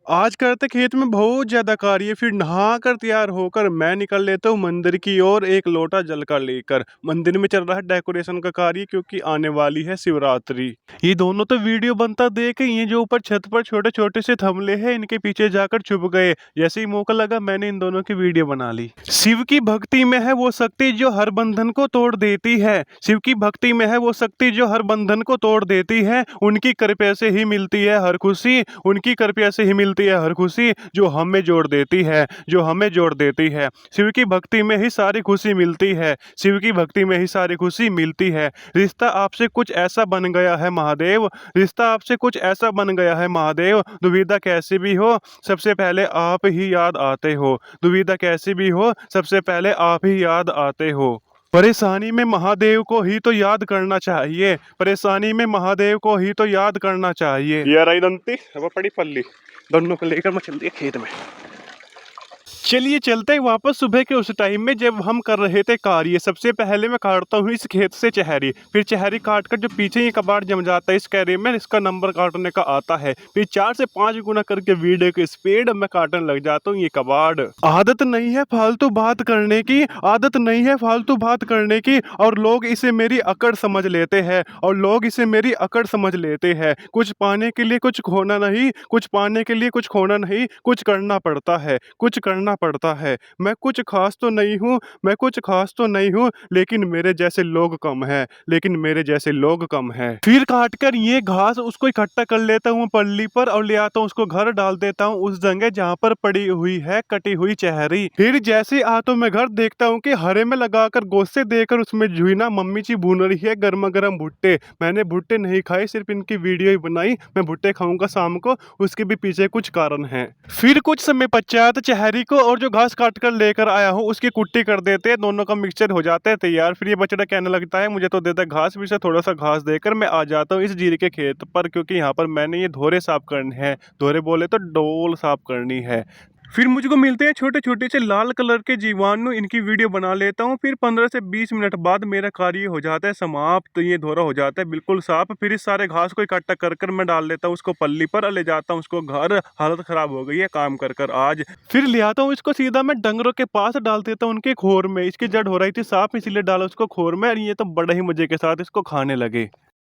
आज करते खेत में बहुत ज्यादा कार्य, फिर नहा कर तैयार होकर मैं निकल लेता हूँ मंदिर की ओर एक लोटा जल कर लेकर। मंदिर में चल रहा है डेकोरेशन का कार्य क्योंकि आने वाली है शिवरात्रि। ये दोनों तो वीडियो बनता देख ये जो ऊपर छत पर छोटे छोटे से थमले हैं इनके पीछे जाकर छुप गए। जैसे ही मौका लगा मैंने इन दोनों की वीडियो बना ली। शिव की भक्ति में है वो शक्ति जो हर बंधन को तोड़ देती है। शिव की भक्ति में है वो शक्ति जो हर बंधन को तोड़ देती है। उनकी कृपा से ही मिलती है हर खुशी, उनकी कृपा से ही मिलती है हर खुशी जो हमें जोड़ देती है, जो हमें जोड़ देती है। शिव की भक्ति में ही सारी खुशी मिलती है, शिव की भक्ति में ही सारी खुशी मिलती है। रिश्ता आपसे कुछ ऐसा बन गया है महादेव, रिश्ता आपसे कुछ ऐसा बन गया है महादेव। दुविधा कैसी भी हो सबसे पहले आप ही याद आते हो, दुविधा कैसी भी हो सबसे पहले आप ही याद आते हो। परेशानी में महादेव को ही तो याद करना चाहिए, परेशानी में महादेव को ही तो याद करना चाहिए। ये रही दंती अब पड़ी पल्ली, दोनों को लेकर मैं चल दिया खेत में। चलिए चलते हैं वापस सुबह के उस टाइम में जब हम कर रहे थे कार्य। सबसे पहले मैं काटता हूँ इस खेत से चहरी, फिर चहरी काट कर जो पीछे ये कबाड़ जम जाता है इस कैरी में, इसका नंबर काटने का आता है। फिर 4 से 5 गुना करके वीडियो की स्पीड में काटने लग जाता हूँ ये कबाड़। आदत नहीं है फालतू बात करने की, आदत नहीं है फालतू बात करने की, और लोग इसे मेरी अकड़ समझ लेते हैं, और लोग इसे मेरी अकड़ समझ लेते हैं। कुछ पाने के लिए कुछ खोना नहीं, कुछ पाने के लिए कुछ खोना नहीं, कुछ करना पड़ता है, कुछ करना पड़ता है। मैं कुछ खास तो नहीं हूँ, मैं कुछ खास तो नहीं हूँ, लेकिन मेरे जैसे लोग कम हैं, लेकिन मेरे जैसे लोग कम हैं। फिर काट कर ये घास उसको इकट्ठा कर लेता हूँ पल्ली पर और ले आता हूँ उसको घर, डाल देता हूँ उस जगह जहाँ पर पड़ी हुई है कटी हुई चहरी। फिर जैसे आता हूँ मैं घर, देखता हूँ कि हरे में लगाकर गोश्त देकर उसमें जुईना मम्मी जी भून रही है गर्मा गर्म भुट्टे। मैंने भुट्टे नहीं खाए, सिर्फ इनकी वीडियो ही बनाई। मैं भुट्टे खाऊंगा शाम को, उसके भी पीछे कुछ कारण है। फिर कुछ समय पश्चात चहरी को और जो घास काट कर लेकर आया हूँ उसकी कुट्टी कर देते हैं, दोनों का मिक्सचर हो जाता है तैयार। फिर ये बछड़ा कहने लगता है मुझे तो देता घास, फिर से थोड़ा सा घास देकर मैं आ जाता हूँ इस जीरे के खेत पर, क्योंकि यहाँ पर मैंने ये धोरे साफ करने हैं, धोरे बोले तो डोल साफ करनी है। फिर मुझको मिलते हैं छोटे छोटे से लाल कलर के जीवाणु, इनकी वीडियो बना लेता हूँ। फिर 15 से 20 मिनट बाद मेरा कार्य हो जाता है समाप्त, तो ये धोरा हो जाता है बिल्कुल साफ। फिर इस सारे घास को इकट्ठा कर कर मैं डाल लेता हूँ उसको पल्ली पर और ले जाता हूँ उसको घर। हालत खराब हो गई है काम कर कर आज। फिर ले आता हूँ इसको सीधा मैं डंगरों के पास डाल देता हूँ उनके खोर में। इसकी जड़ हो रही थी साफ, इसीलिए डाला उसको खोर में, और ये तो बड़े ही मजे के साथ इसको खाने लगे।